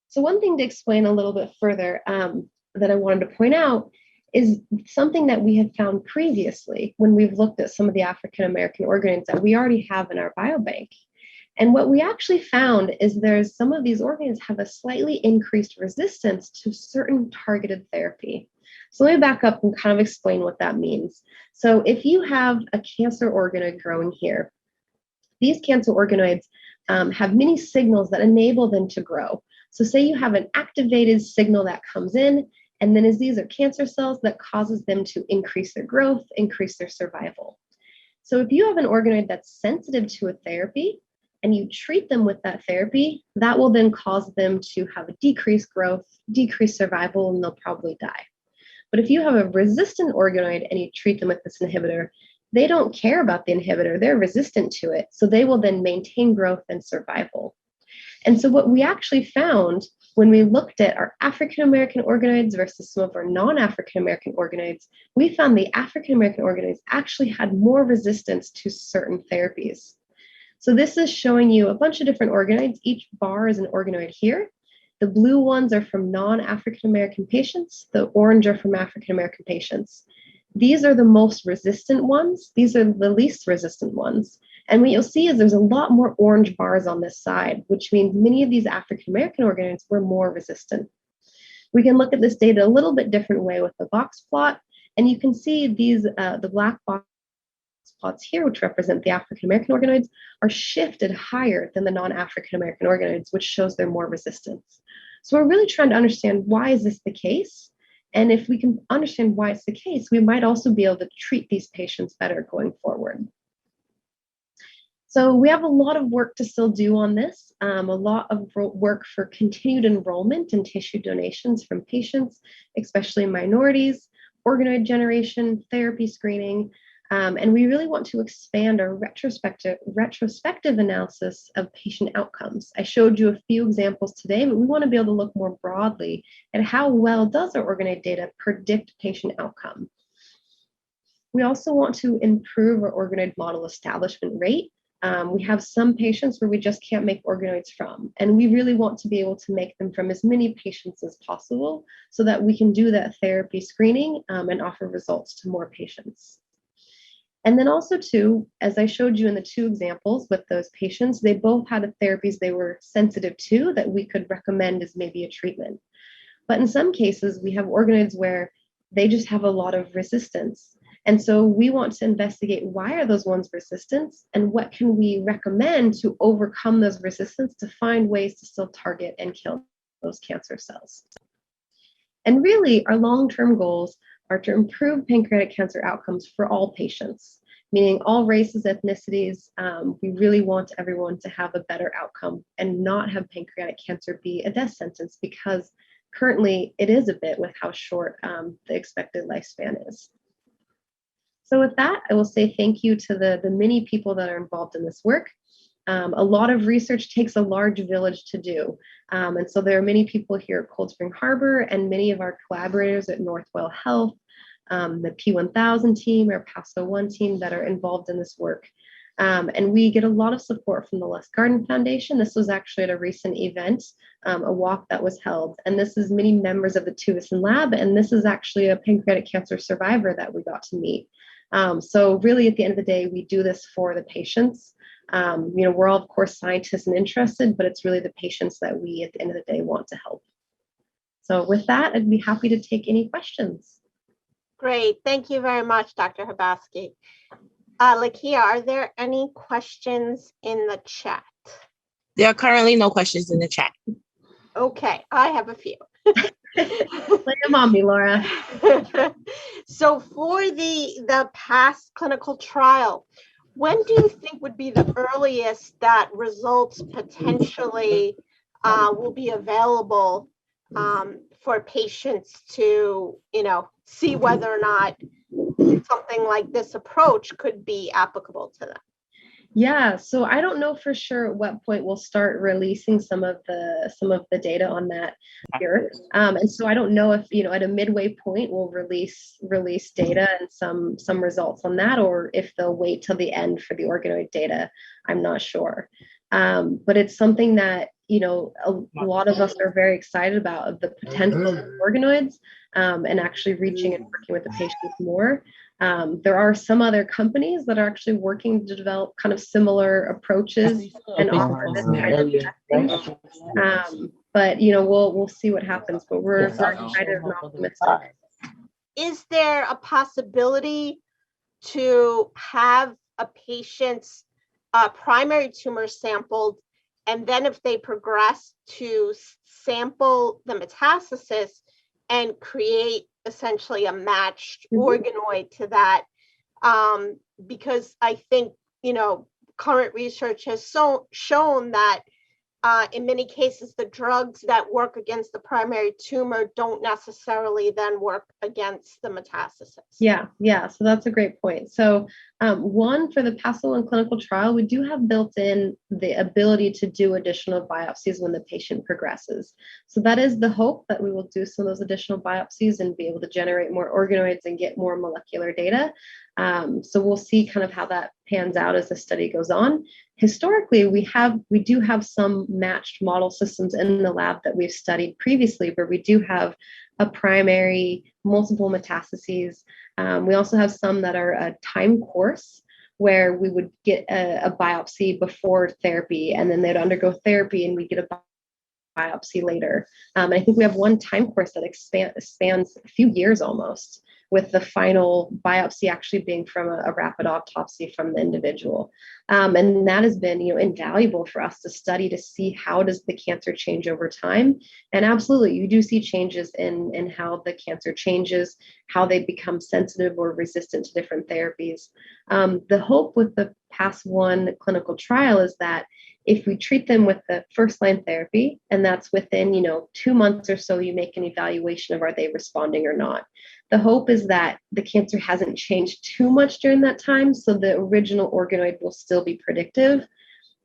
So one thing to explain a little bit further that I wanted to point out is something that we have found previously when we've looked at some of the African American organoids that we already have in our biobank. And what we actually found is there's some of these organoids have a slightly increased resistance to certain targeted therapy. So let me back up and kind of explain what that means. So if you have a cancer organoid growing here, these cancer organoids have many signals that enable them to grow. So say you have an activated signal that comes in, and then as these are cancer cells that causes them to increase their growth, increase their survival. So if you have an organoid that's sensitive to a therapy and you treat them with that therapy, that will then cause them to have a decreased growth, decreased survival, and they'll probably die. But if you have a resistant organoid and you treat them with this inhibitor, they don't care about the inhibitor, they're resistant to it. So they will then maintain growth and survival. And so what we actually found when we looked at our African American organoids versus some of our non-African American organoids, we found the African American organoids actually had more resistance to certain therapies. So this is showing you a bunch of different organoids. Each bar is an organoid here. The blue ones are from non-African American patients. The orange are from African American patients. These are the most resistant ones. These are the least resistant ones. And what you'll see is there's a lot more orange bars on this side, which means many of these African American organoids were more resistant. We can look at this data a little bit different way with the box plot. And you can see these, the black box plots here, which represent the African American organoids, are shifted higher than the non-African American organoids, which shows they're more resistant. So we're really trying to understand why is this the case? And if we can understand why it's the case, we might also be able to treat these patients better going forward. So we have a lot of work to still do on this, a lot of work for continued enrollment and tissue donations from patients, especially minorities, organoid generation, therapy screening, and we really want to expand our retrospective analysis of patient outcomes. I showed you a few examples today, but we want to be able to look more broadly at how well does our organoid data predict patient outcome. We also want to improve our organoid model establishment rate. We have some patients where we just can't make organoids from, and we really want to be able to make them from as many patients as possible so that we can do that therapy screening and offer results to more patients. And then also too, as I showed you in the two examples with those patients, they both had therapies they were sensitive to that we could recommend as maybe a treatment. But in some cases, we have organoids where they just have a lot of resistance. And so we want to investigate why are those ones resistant and what can we recommend to overcome those resistance to find ways to still target and kill those cancer cells. And really, our long-term goals are to improve pancreatic cancer outcomes for all patients, meaning all races, ethnicities. We really want everyone to have a better outcome and not have pancreatic cancer be a death sentence, because currently it is a bit with how short the expected lifespan is. So with that, I will say thank you to the many people that are involved in this work. A lot of research takes a large village to do. And so there are many people here at Cold Spring Harbor and many of our collaborators at Northwell Health, the P1000 team or Paso One team that are involved in this work. And we get a lot of support from the Les Garden Foundation. This was actually at a recent event, a walk that was held. And this is many members of the Tuason Lab. And this is actually a pancreatic cancer survivor that we got to meet. So really at the end of the day, we do this for the patients. We're all, of course, scientists and interested, but it's really the patients that we, at the end of the day, want to help. So with that, I'd be happy to take any questions. Great. Thank you very much, Dr. Hubowski. Lakia, are there any questions in the chat? There are currently no questions in the chat. Okay, I have a few. Lay them on me, Laura. So for the past clinical trial, when do you think would be the earliest that results potentially will be available for patients to, see whether or not something like this approach could be applicable to them? Yeah, so I don't know for sure at what point we'll start releasing some of the data on that here. And so I don't know if, at a midway point we'll release data and some results on that, or if they'll wait till the end for the organoid data. I'm not sure. But it's something that, a lot of us are very excited about, of the potential of organoids, and actually reaching and working with the patients more. There are some other companies that are actually working to develop kind of similar approaches and offer this kind of testing. But we'll see what happens. But we're very excited and optimistic. Is there a possibility to have a patient's primary tumor sampled, and then if they progress, to sample the metastasis and create essentially a matched organoid to that? Because I think, current research has shown that in many cases, the drugs that work against the primary tumor don't necessarily then work against the metastasis. Yeah. So that's a great point. So one, for the PASO-1 clinical trial, we do have built in the ability to do additional biopsies when the patient progresses. So that is the hope, that we will do some of those additional biopsies and be able to generate more organoids and get more molecular data. So we'll see kind of how that pans out as the study goes on. Historically, we do have some matched model systems in the lab that we've studied previously, where we do have a primary, multiple metastases. We also have some that are a time course, where we would get a biopsy before therapy, and then they'd undergo therapy and we get a biopsy later. I think we have one time course that spans a few years almost, with the final biopsy actually being from a rapid autopsy from the individual. And that has been, invaluable for us to study, to see how does the cancer change over time. And absolutely, you do see changes in how the cancer changes, how they become sensitive or resistant to different therapies. The hope with the PAS-1 clinical trial is that if we treat them with the first-line therapy, and that's within, 2 months or so, you make an evaluation of are they responding or not. The hope is that the cancer hasn't changed too much during that time, so the original organoid will still be predictive.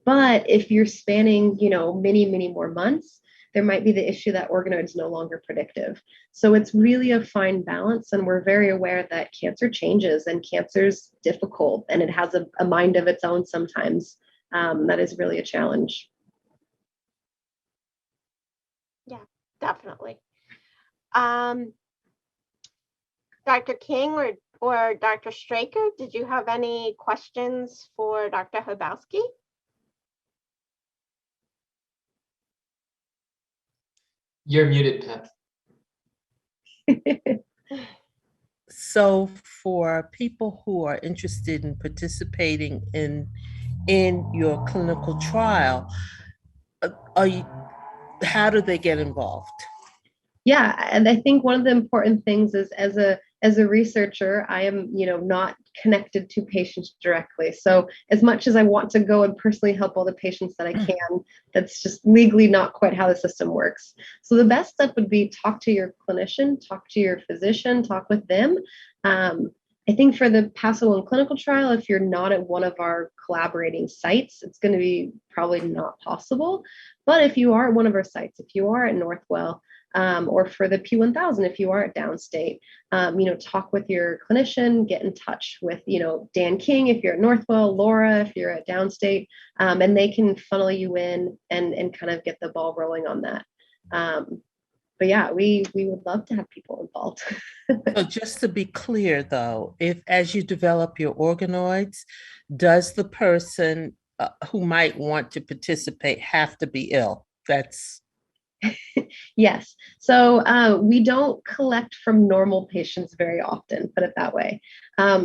But if you're spanning, many, many more months, there might be the issue that organoid is no longer predictive. So it's really a fine balance, and we're very aware that cancer changes and cancer's difficult, and it has a mind of its own sometimes. That is really a challenge. Yeah, definitely. Dr. King or Dr. Straker, did you have any questions for Dr. Hubowski? You're muted, Pat. So for people who are interested in participating in your clinical trial, how do they get involved? Yeah, and I think one of the important things is, as a researcher, I am, not connected to patients directly. So as much as I want to go and personally help all the patients that I can, that's just legally not quite how the system works. So the best step would be talk to your clinician, talk to your physician, talk with them. I think for the PASO-1 clinical trial, if you're not at one of our collaborating sites, it's going to be probably not possible. But if you are at one of our sites, if you are at Northwell, or for the P1000, if you are at Downstate, talk with your clinician, get in touch with, Dan King, if you're at Northwell, Laura, if you're at Downstate, and they can funnel you in and kind of get the ball rolling on that. But yeah, we would love to have people involved. So just to be clear though, if as you develop your organoids, does the person who might want to participate have to be ill? That's Yes. So we don't collect from normal patients very often, put it that way.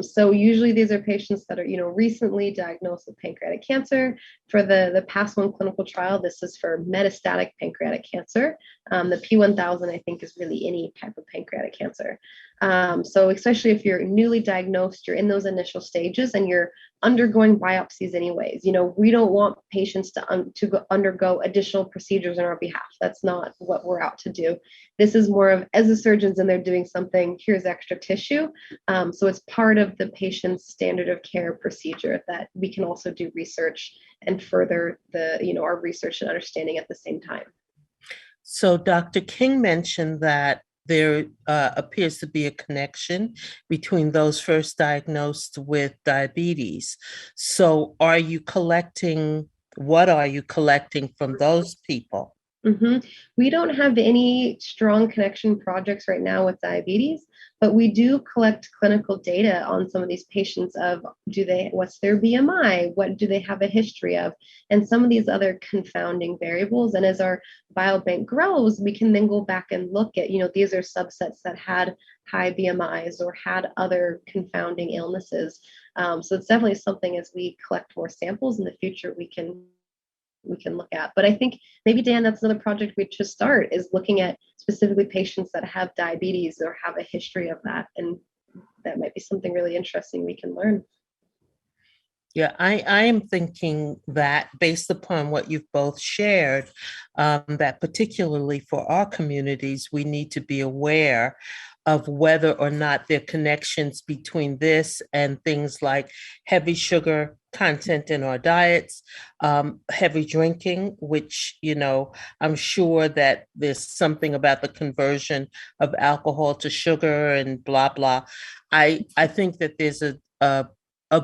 So usually these are patients that are, recently diagnosed with pancreatic cancer. For the past one clinical trial, this is for metastatic pancreatic cancer. The P1000, I think, is really any type of pancreatic cancer. So especially if you're newly diagnosed, you're in those initial stages and you're undergoing biopsies anyways. We don't want patients to undergo additional procedures on our behalf. That's not what we're out to do. This is more of, as the surgeons and they're doing something, here's extra tissue. So it's part of the patient's standard of care procedure that we can also do research and further our research and understanding at the same time. so. Dr. King mentioned that there appears to be a connection between those first diagnosed with diabetes. So what are you collecting from those people? We don't have any strong connection projects right now with diabetes, but we do collect clinical data on some of these patients of what's their BMI, what do they have a history of, and some of these other confounding variables. And as our biobank grows, we can then go back and look at, these are subsets that had high BMIs or had other confounding illnesses. So it's definitely something as we collect more samples in the future, we can look at. But I think maybe, Dan, that's another project we should start, is looking at specifically patients that have diabetes or have a history of that. And that might be something really interesting we can learn. Yeah, I am thinking that based upon what you've both shared, that particularly for our communities, we need to be aware of whether or not there are connections between this and things like heavy sugar content in our diets, heavy drinking, which, I'm sure that there's something about the conversion of alcohol to sugar and blah, blah. I think that there's a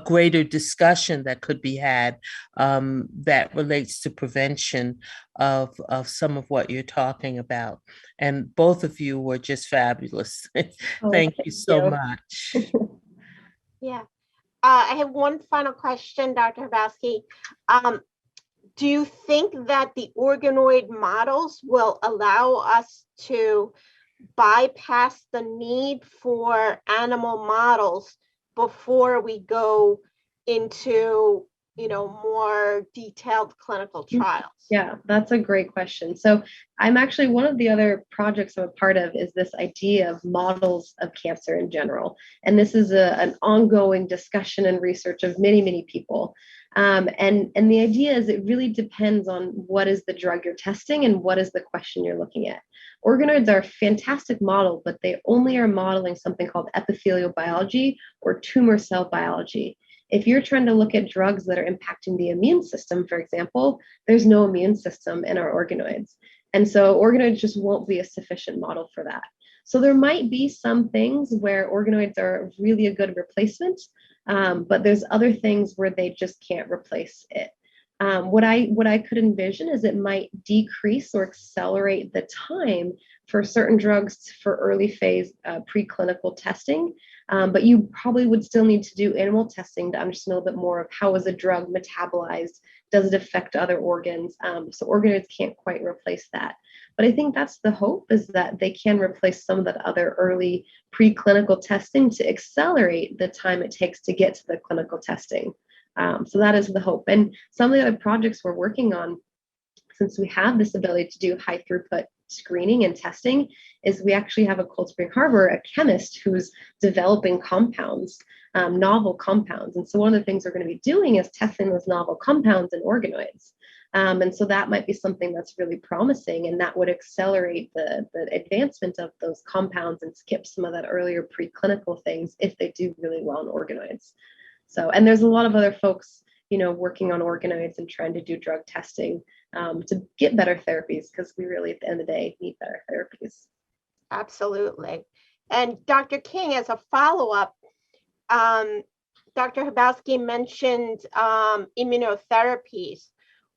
greater discussion that could be had that relates to prevention of some of what you're talking about. And both of you were just fabulous. Thank you so much. Yeah. I have one final question, Dr. Hubowski. Do you think that the organoid models will allow us to bypass the need for animal models before we go into more detailed clinical trials? Yeah, that's a great question. So I'm actually, one of the other projects I'm a part of is this idea of models of cancer in general. And this is an ongoing discussion and research of many, many people. And the idea is it really depends on what is the drug you're testing and what is the question you're looking at. Organoids are a fantastic model, but they only are modeling something called epithelial biology or tumor cell biology. If you're trying to look at drugs that are impacting the immune system, for example, there's no immune system in our organoids. And so organoids just won't be a sufficient model for that. So there might be some things where organoids are really a good replacement, but there's other things where they just can't replace it. What I could envision is it might decrease or accelerate the time for certain drugs for early phase preclinical testing. But you probably would still need to do animal testing to understand a little bit more of how is a drug metabolized? Does it affect other organs? So organoids can't quite replace that. But I think that's the hope, is that they can replace some of that other early preclinical testing to accelerate the time it takes to get to the clinical testing. So that is the hope. And some of the other projects we're working on, since we have this ability to do high throughput screening and testing, is we actually have a Cold Spring Harbor, a chemist who's developing compounds, novel compounds. And so one of the things we're going to be doing is testing those novel compounds in organoids. And so that might be something that's really promising, and that would accelerate the advancement of those compounds and skip some of that earlier preclinical things if they do really well in organoids. So, and there's a lot of other folks, working on organoids and trying to do drug testing to get better therapies, because we really, at the end of the day, need better therapies. Absolutely. And Dr. King, as a follow-up, Dr. Hubowski mentioned immunotherapies.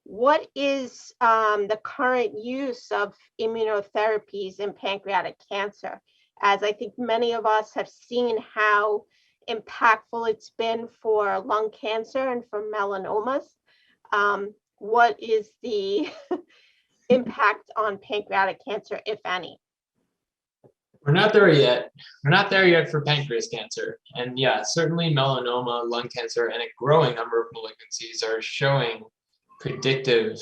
What is the current use of immunotherapies in pancreatic cancer? As I think many of us have seen how impactful it's been for lung cancer and for melanomas. what is the impact on pancreatic cancer, if any? We're not there yet. We're not there yet for pancreas cancer. And yeah, certainly melanoma, lung cancer, and a growing number of malignancies are showing predictive.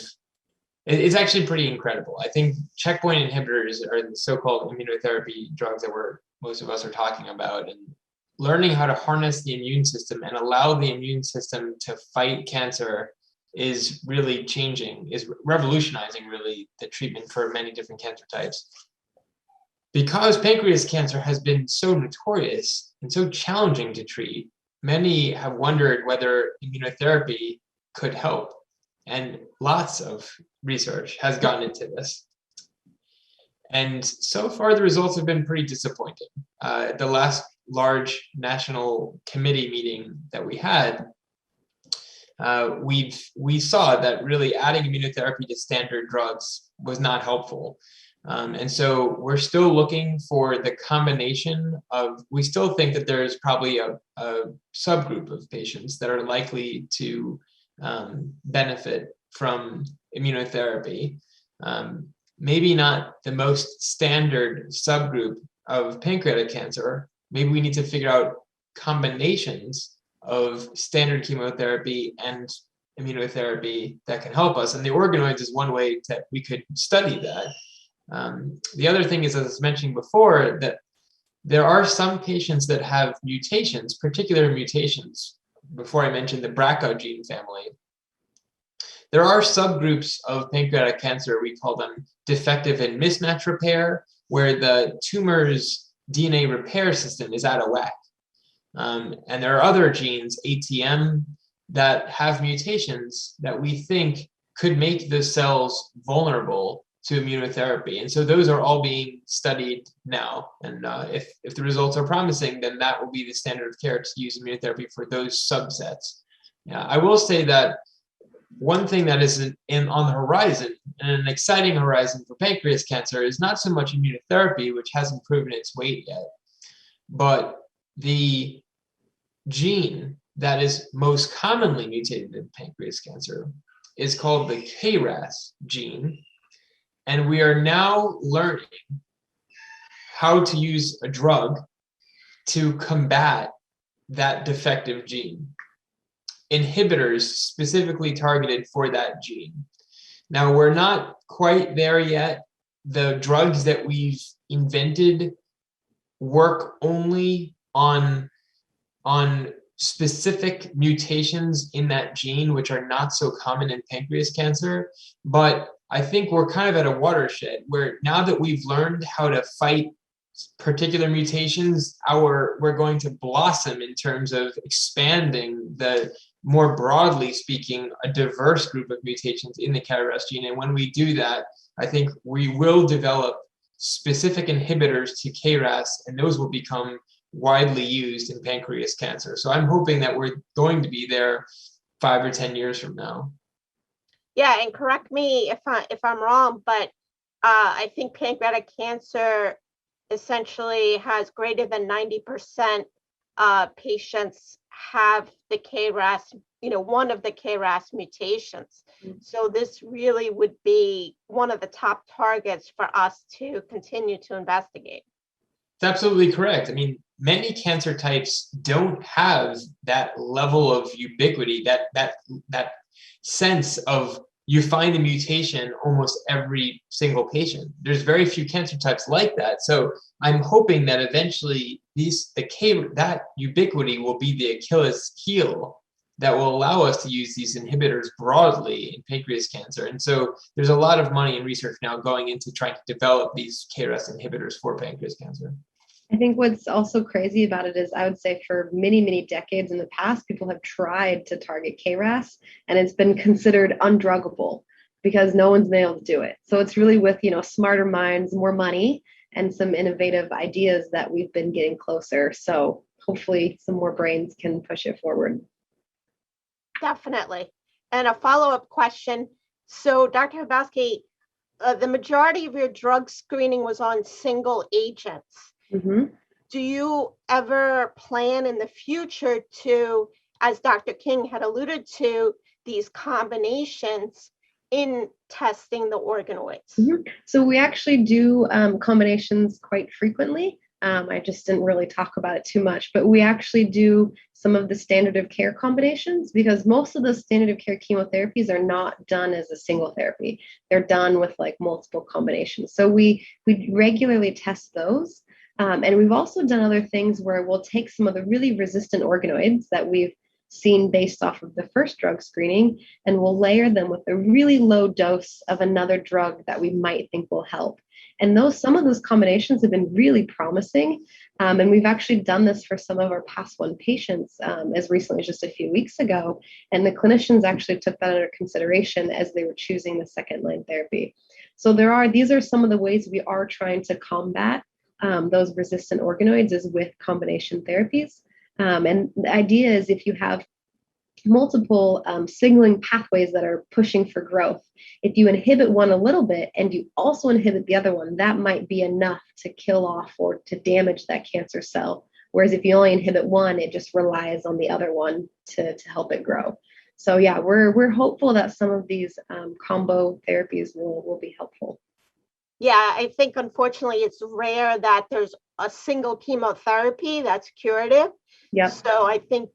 It's actually pretty incredible. I think checkpoint inhibitors are the so-called immunotherapy drugs that most of us are talking about. And learning how to harness the immune system and allow the immune system to fight cancer is really changing, is revolutionizing really the treatment for many different cancer types. Because pancreas cancer has been so notorious and so challenging to treat, many have wondered whether immunotherapy could help. And lots of research has gone into this. And so far, the results have been pretty disappointing. At the last large national committee meeting that we had, we saw that really adding immunotherapy to standard drugs was not helpful. And so we're still looking for the combination of, we still think that there's probably a subgroup of patients that are likely to benefit from immunotherapy. Maybe not the most standard subgroup of pancreatic cancer. Maybe we need to figure out combinations of standard chemotherapy and immunotherapy that can help us. And the organoids is one way that we could study that. The other thing is, as I was mentioning before, that there are some patients that have mutations, particular mutations. Before I mentioned the Braca gene family, there are subgroups of pancreatic cancer, we call them defective and mismatch repair, where the tumor's DNA repair system is out of whack. And there are other genes, ATM, that have mutations that we think could make the cells vulnerable to immunotherapy. And so those are all being studied now. And if the results are promising, then that will be the standard of care to use immunotherapy for those subsets. I will say that one thing that is on the horizon, and an exciting horizon for pancreas cancer, is not so much immunotherapy, which hasn't proven its weight yet, but the gene that is most commonly mutated in pancreas cancer is called the KRAS gene. And we are now learning how to use a drug to combat that defective gene. Inhibitors specifically targeted for that gene. Now, we're not quite there yet. The drugs that we've invented work only on specific mutations in that gene, which are not so common in pancreas cancer. But I think we're kind of at a watershed where now that we've learned how to fight particular mutations, we're going to blossom in terms of expanding the, more broadly speaking, a diverse group of mutations in the KRAS gene. And when we do that, I think we will develop specific inhibitors to KRAS, and those will become widely used in pancreas cancer. So I'm hoping that we're going to be there 5 or 10 years from now. Yeah, and correct me if I'm wrong, but I think pancreatic cancer essentially has greater than 90% patients have the KRAS, one of the KRAS mutations. So this really would be one of the top targets for us to continue to investigate. It's absolutely correct. I mean, many cancer types don't have that level of ubiquity, that sense of you find a mutation almost every single patient. There's very few cancer types like that. So I'm hoping that eventually that ubiquity will be the Achilles heel that will allow us to use these inhibitors broadly in pancreas cancer. And so there's a lot of money and research now going into trying to develop these KRAS inhibitors for pancreas cancer. I think what's also crazy about it is I would say for many, many decades in the past, people have tried to target KRAS and it's been considered undruggable because no one's been able to do it. So it's really with, smarter minds, more money, and some innovative ideas that we've been getting closer. So hopefully some more brains can push it forward. Definitely. And a follow-up question. So Dr. Hubowski, the majority of your drug screening was on single agents. Mm-hmm. Do you ever plan in the future to, as Dr. King had alluded to, these combinations in testing the organoids? So we actually do combinations quite frequently. I just didn't really talk about it too much, but we actually do some of the standard of care combinations, because most of the standard of care chemotherapies are not done as a single therapy. They're done with like multiple combinations. So we regularly test those. And we've also done other things where we'll take some of the really resistant organoids that we've seen based off of the first drug screening, and we'll layer them with a really low dose of another drug that we might think will help. And some of those combinations have been really promising. And we've actually done this for some of our PAS1 patients as recently as just a few weeks ago. And the clinicians actually took that under consideration as they were choosing the second line therapy. So these are some of the ways we are trying to combat those resistant organoids, is with combination therapies. And the idea is, if you have multiple signaling pathways that are pushing for growth, if you inhibit one a little bit and you also inhibit the other one, that might be enough to kill off or to damage that cancer cell. Whereas if you only inhibit one, it just relies on the other one to help it grow. So yeah, we're hopeful that some of these combo therapies will be helpful. Yeah, I think unfortunately it's rare that there's a single chemotherapy that's curative. Yep. So I think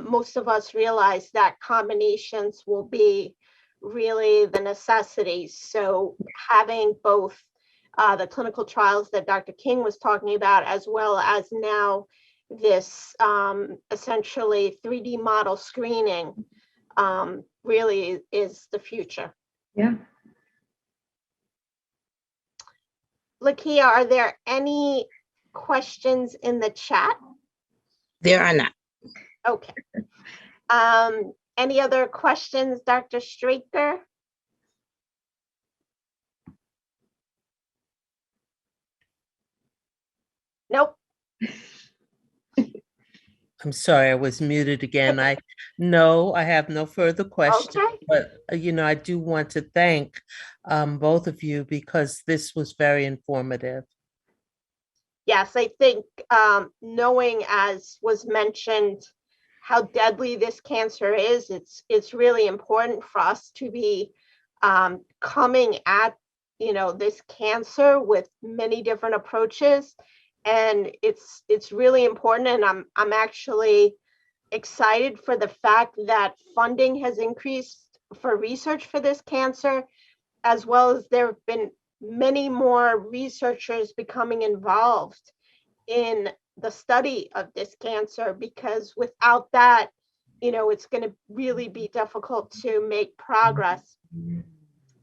most of us realize that combinations will be really the necessity. So having both the clinical trials that Dr. King was talking about, as well as now this essentially 3D model screening, really is the future. Yeah. Lakia, are there any questions in the chat? There are not. Okay. Any other questions, Dr. Straker? Nope. I'm sorry, I was muted again. I have no further questions. Okay. But I do want to thank both of you, because this was very informative. Yes, I think knowing, as was mentioned, how deadly this cancer is, it's really important for us to be coming at this cancer with many different approaches, and it's really important. And I'm actually excited for the fact that funding has increased for research for this cancer, as well as there have been many more researchers becoming involved in the study of this cancer, because without that, it's going to really be difficult to make progress.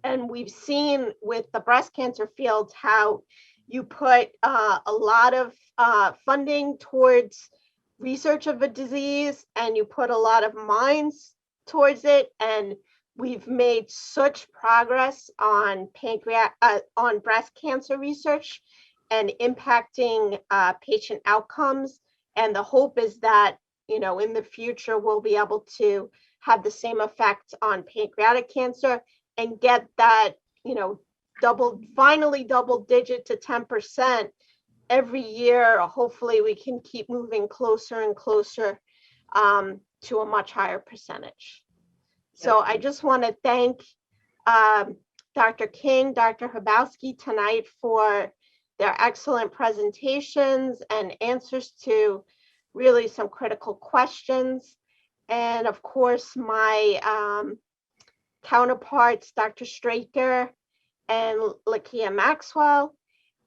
And we've seen with the breast cancer field how you put a lot of funding towards research of a disease, and you put a lot of minds towards it, and we've made such progress on on breast cancer research and impacting patient outcomes. And the hope is that, in the future, we'll be able to have the same effect on pancreatic cancer and get that, finally double digit to 10% every year. Hopefully we can keep moving closer and closer to a much higher percentage. So I just want to thank Dr. King, Dr. Hubowski tonight for their excellent presentations and answers to really some critical questions. And of course, my counterparts, Dr. Straker and Lakia Maxwell.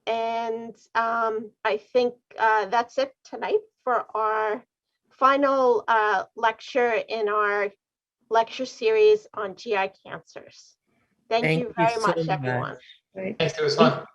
And I think that's it tonight for our final lecture in our lecture series on GI cancers. Thank you very much, everyone. Right. Thanks, it was fun.